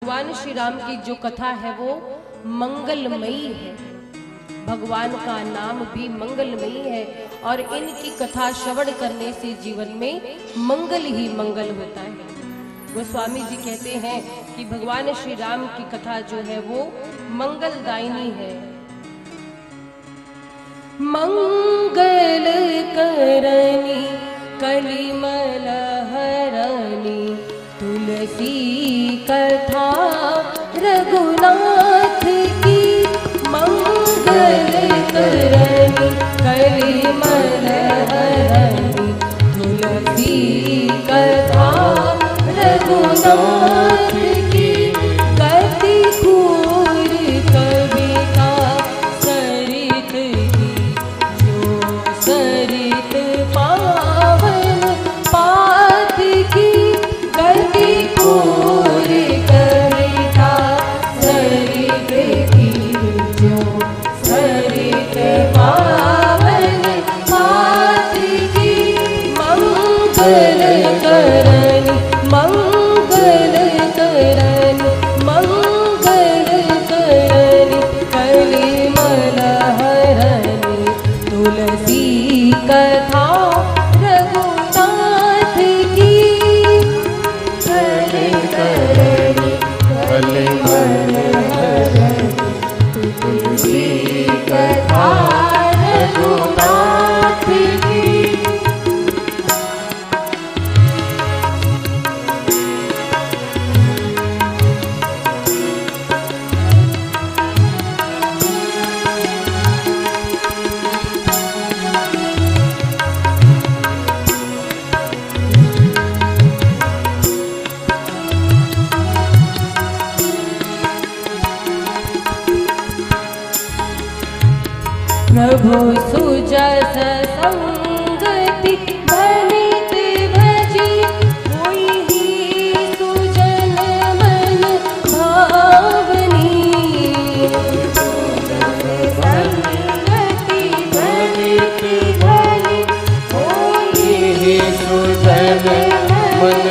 भगवान श्री राम की जो कथा है वो मंगलमयी है। भगवान का नाम भी मंगलमयी है और इनकी कथा श्रवण करने से जीवन में मंगल ही मंगल होता है। गोस्वामी जी कहते हैं कि भगवान श्री राम की कथा जो है वो मंगलदायिनी है। मंगल करनी कलिमल हरनी तुलसी कथा रघुनाथ की। मंगल करनी कलिमल हरनी तुलसी कथा रघुनाथ की। गति पूर कविता सरित की जो सरित पावन पात की। गति पूर कविता सरित की जो सरित पावन पात की। मंगल करनी मंगल करनी मंगल करनी कलिमल हरनी तुलसी कथा रघुनाथ की। करनी कलिमल हरनी तुलसी कथा रघुनाथ की। प्रभु सुजस संगति बनित भजी होई ही सुजन मन भावनी। संगति बनित भजी होई ही सुजन मन